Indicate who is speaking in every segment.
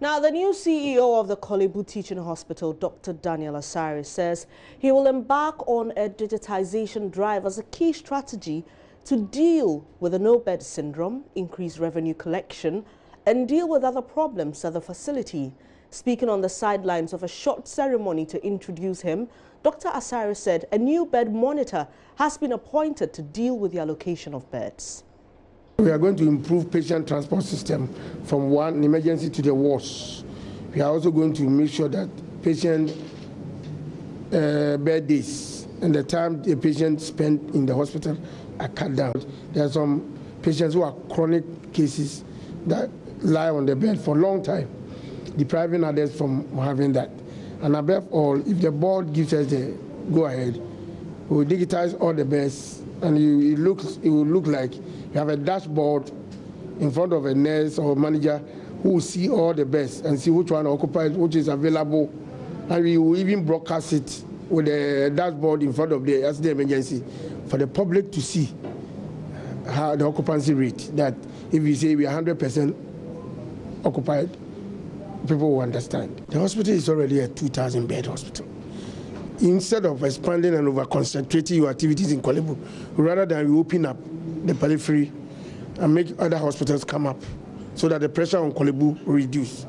Speaker 1: Now, the new CEO of the Kolebu Teaching Hospital, Dr. Daniel Asare, says he will embark on a digitization drive as a key strategy to deal with the no-bed syndrome, increase revenue collection, and deal with other problems at the facility. Speaking on the sidelines of a short ceremony to introduce him, Dr. Asare said a new bed monitor has been appointed to deal with the allocation of beds.
Speaker 2: We are going to improve patient transport system from one emergency to the wards. We are also going to make sure that patient bed days and the time the patient spent in the hospital are cut down. There are some patients who are chronic cases that lie on the bed for a long time, depriving others from having that. And above all, if the board gives us the go-ahead, we will digitize all the beds, and it will look like you have a dashboard in front of a nurse or manager who will see all the beds and see which one occupied, which is available, and we will even broadcast it with a dashboard in front of the emergency for the public to see how the occupancy rate. That if we say we are 100% occupied, people will understand. The hospital is already a 2,000 bed hospital. Instead of expanding and over-concentrating your activities in Kolebu, rather than we open up the periphery and make other hospitals come up so that the pressure on Kolebu will reduce.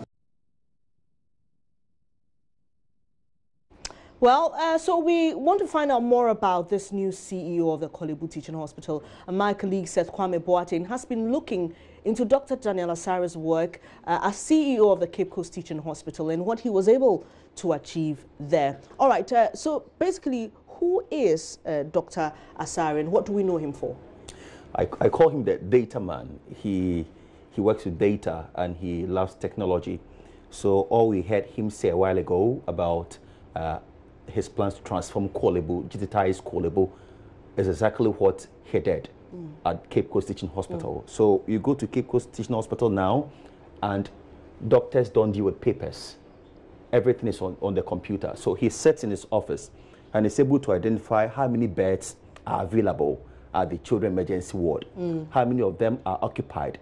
Speaker 1: Well, so we want to find out more about this new CEO of the Kolebu Teaching Hospital. And my colleague Seth Kwame Boateng has been looking into Dr. Daniel Asare's work as CEO of the Cape Coast Teaching Hospital and what he was able to achieve there. All right, so basically, who is Dr. Asare and what do we know him for?
Speaker 3: I call him the data man. He works with data and he loves technology. So all we heard him say a while ago about his plans to transform Kolebu, digitize Kolebu, is exactly what he did at Cape Coast Teaching Hospital. So you go to Cape Coast Teaching Hospital now, and doctors don't deal with papers. Everything is on the computer. So he sits in his office and is able to identify how many beds are available at the children emergency ward, how many of them are occupied.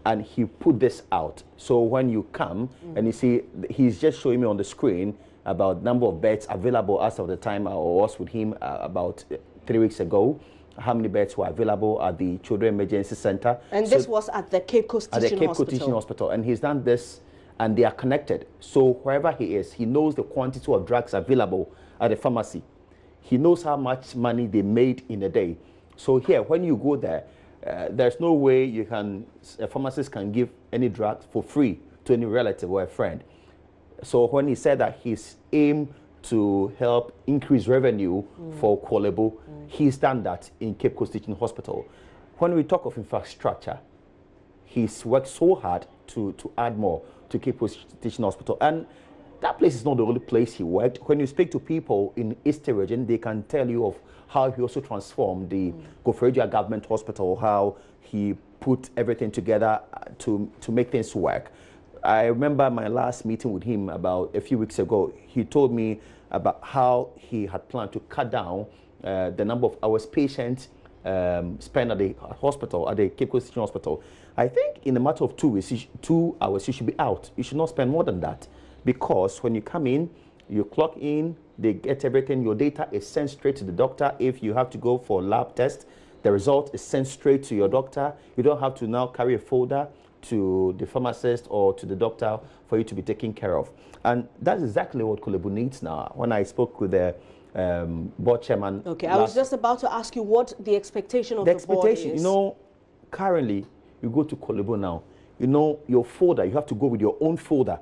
Speaker 3: And he put this out. So when you come and you see, he's just showing me on the screen about number of beds available as of the time I was with him about 3 weeks ago, how many beds were available at the Children Emergency Center.
Speaker 1: And so this was at the Cape Coast Teaching Hospital. At the Cape Coast Teaching Hospital.
Speaker 3: And he's done this, and they are connected. So wherever he is, he knows the quantity of drugs available at the pharmacy. He knows how much money they made in a day. So here, when you go there, there's no way a pharmacist can give any drugs for free to any relative or a friend. So when he said that his aim to help increase revenue for Kolebu, he's done that in Cape Coast Teaching Hospital. When we talk of infrastructure, he's worked so hard to add more to Cape Coast Teaching Hospital. And that place is not the only place he worked. When you speak to people in Eastern region, they can tell you of how he also transformed the Gofredia Government Hospital, how he put everything together to make things work. I remember my last meeting with him about a few weeks ago. He told me about how he had planned to cut down the number of hours patients spend at the hospital, at the Cape Coast Teaching Hospital. I think in a matter of 2 hours, you should be out. You should not spend more than that, because when you come in, you clock in, they get everything. Your data is sent straight to the doctor. If you have to go for a lab test, the result is sent straight to your doctor. You don't have to now carry a folder to the pharmacist or to the doctor for you to be taken care of. And that's exactly what Kolebu needs now. When I spoke with the board chairman.
Speaker 1: Okay, I was just about to ask you what the expectation of the board is.
Speaker 3: You know, currently, you go to Kolebu now, you know, your folder, you have to go with your own folder.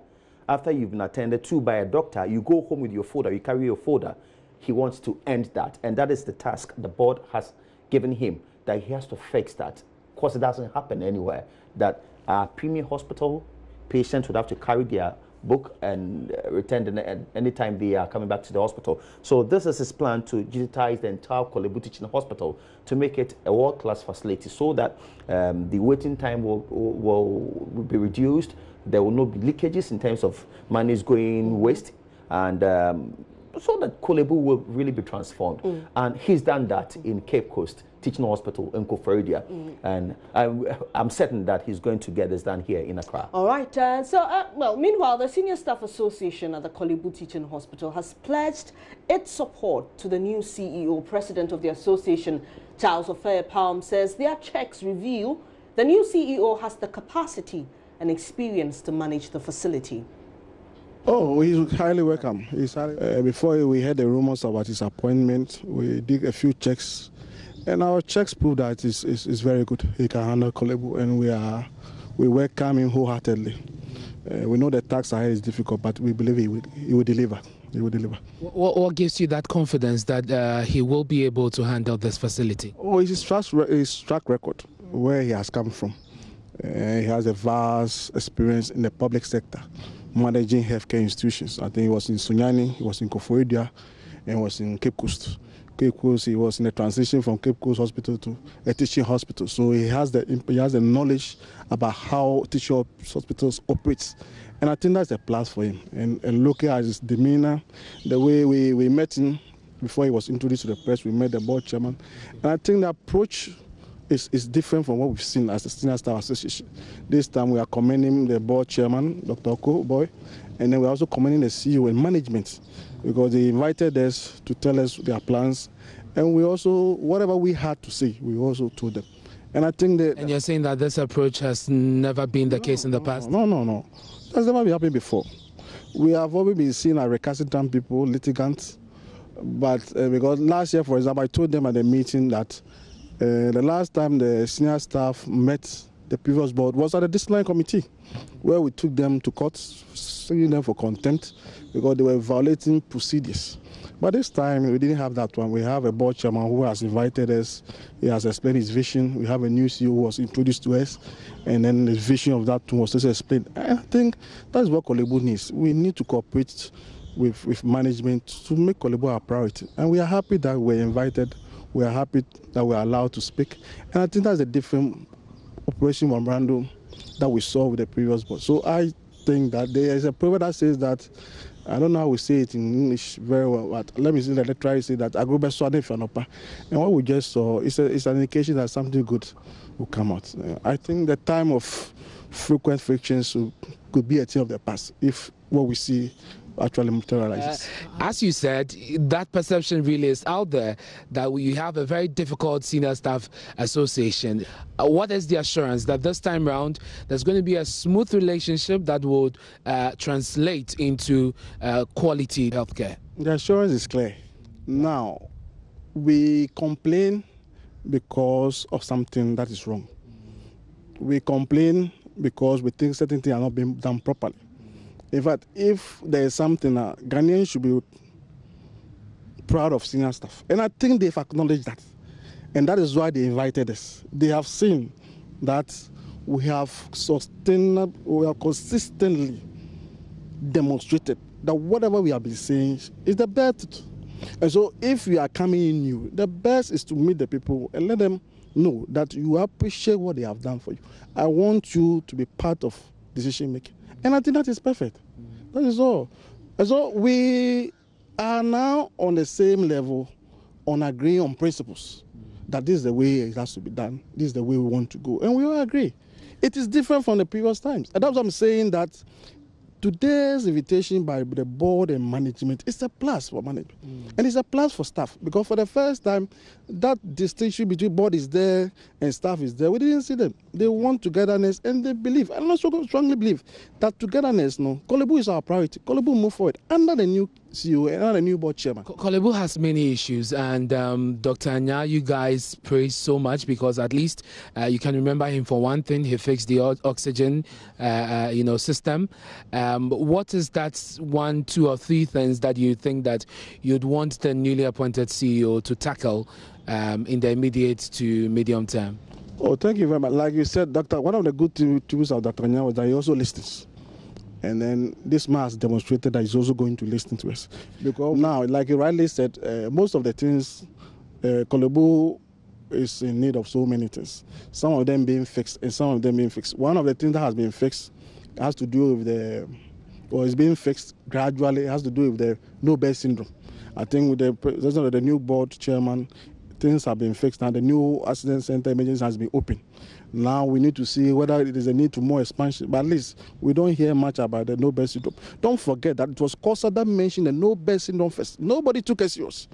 Speaker 3: After you've been attended to by a doctor, you go home with your folder, you carry your folder. He wants to end that. And that is the task the board has given him, that he has to fix that. Of course, it doesn't happen anywhere. That our premium hospital patients would have to carry their book and return anytime they are coming back to the hospital. So this is his plan to digitize the entire Kolebu Teaching Hospital to make it a world-class facility so that the waiting time will be reduced. There will not be leakages in terms of money going waste. And so that Kolebu will really be transformed. And he's done that in Cape Coast Teaching Hospital in Koforidua. And I'm certain that he's going to get this done here in Accra.
Speaker 1: All right. Well, meanwhile, the Senior Staff Association at the Kolebu Teaching Hospital has pledged its support to the new CEO. President of the association, Charles Palm, says their checks reveal the new CEO has the capacity and experience to manage the facility.
Speaker 4: Oh, he's highly welcome. Before we heard the rumors about his appointment, we did a few checks, and our checks prove that is very good. He can handle Kolebu, and we welcome him wholeheartedly. We know the task ahead is difficult, but we believe he will deliver. He will deliver.
Speaker 5: What gives you that confidence that he will be able to handle this facility?
Speaker 4: Oh, his track record, where he has come from. He has a vast experience in the public sector, managing healthcare institutions. I think he was in Sunyani, he was in Koforidua, and he was in Cape Coast. Cape Coast, he was in the transition from Cape Coast Hospital to a teaching hospital. So he has the knowledge about how teaching hospitals operate. And I think that's a plus for him. And looking at his demeanor, the way we met him before he was introduced to the press, we met the board chairman. And I think the approach is different from what we've seen as the Senior Staff Association. This time we are commending the board chairman, Dr. Oko Boy, and then we're also commending the CEO and management, because they invited us to tell us their plans, and we also, whatever we had to say, we also told them. And I think that...
Speaker 5: And you're saying that this approach has never been the case in the past?
Speaker 4: No. That's never been happening before. We have always been seen as recalcitrant people, litigants, but because last year, for example, I told them at the meeting that the last time the senior staff met the previous board was at the disciplinary committee, where we took them to court, suing them for contempt because they were violating procedures. But this time, we didn't have that one. We have a board chairman who has invited us. He has explained his vision. We have a new CEO who was introduced to us, and then the vision of that was also explained. I think that's what Kolebu needs. We need to cooperate with management to make Kolebu our priority. And we are happy that we're invited. We are happy that we are allowed to speak. And I think that's a different operation memorandum that we saw with the previous board. So I think that there is a proverb that says that, I don't know how we say it in English very well, but let me try to say that and what we just saw is an indication that something good will come out. I think the time of frequent frictions could be a thing of the past if what we see actually materializes.
Speaker 5: As you said, that perception really is out there that we have a very difficult senior staff association. What is the assurance that this time around there's going to be a smooth relationship that would translate into quality healthcare?
Speaker 4: The assurance is clear. Now, we complain because of something that is wrong. We complain because we think certain things are not being done properly. In fact, if there is something, Ghanaians should be proud of senior staff. And I think they've acknowledged that. And that is why they invited us. They have seen that we have consistently demonstrated that whatever we have been saying is the best. And so if we are coming in new, the best is to meet the people and let them know that you appreciate what they have done for you. I want you to be part of decision making. And I think that is perfect. That is all. And so we are now on the same level on agreeing on principles. That this is the way it has to be done. This is the way we want to go. And we all agree. It is different from the previous times. And that's what I'm saying, that today's invitation by the board and management is a plus for management. And it's a plus for staff. Because for the first time, that distinction between board is there and staff is there. We didn't see them. They want togetherness and they believe, and I also strongly believe, that togetherness, Kolebu is our priority. Kolebu move forward under the new CEO and under the new board chairman.
Speaker 5: Kolebu has many issues, and Dr. Anya, you guys praise so much because at least you can remember him for one thing. He fixed the oxygen, system. What is that 1, 2, or 3 things that you think that you'd want the newly appointed CEO to tackle in the immediate to medium term?
Speaker 4: Oh, thank you very much. Like you said, Doctor, one of the good tools of Dr. Anya was that he also listens. And then this man has demonstrated that he's also going to listen to us. Because now, like you rightly said, most of the things, Kolebu is in need of so many things. Some of them being fixed and some of them being fixed. One of the things that has been fixed has to do with the or is being fixed gradually. It has to do with the no-bed syndrome. I think with the president of the new board chairman, things have been fixed and the new accident center emergency has been opened. Now we need to see whether it is a need to more expansion, but at least we don't hear much about the no-bed syndrome. Don't forget that it was Kosa that mentioned the no-bed syndrome first. Nobody took it serious.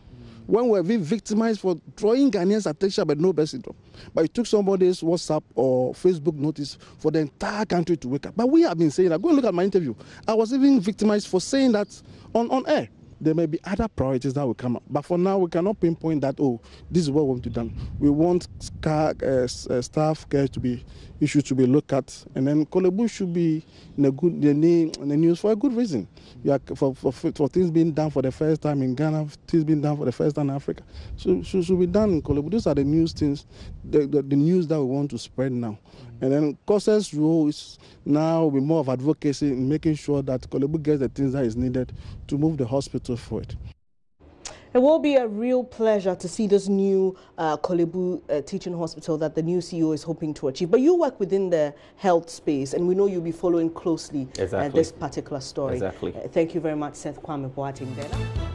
Speaker 4: When we were being victimized for drawing Ghanaians' attention about no-bed syndrome, but it took somebody's WhatsApp or Facebook notice for the entire country to wake up. But we have been saying that. Go and look at my interview. I was even victimized for saying that on air. There may be other priorities that will come up. But for now, we cannot pinpoint that, oh, this is what we want to do. We want staff care to be issues to be looked at. And then Kolebu should be in the news for a good reason. Yeah, for things being done for the first time in Ghana, things being done for the first time in Africa. So should be done in Kolebu. These are the news things, the news that we want to spread now. And then Kosa's role is now be more of advocacy in making sure that Kolebu gets the things that is needed to move the hospital forward.
Speaker 1: It will be a real pleasure to see this new Kolebu teaching hospital that the new CEO is hoping to achieve. But you work within the health space, and we know you'll be following closely this particular story.
Speaker 3: Exactly.
Speaker 1: Thank you very much, Seth Kwame Boateng.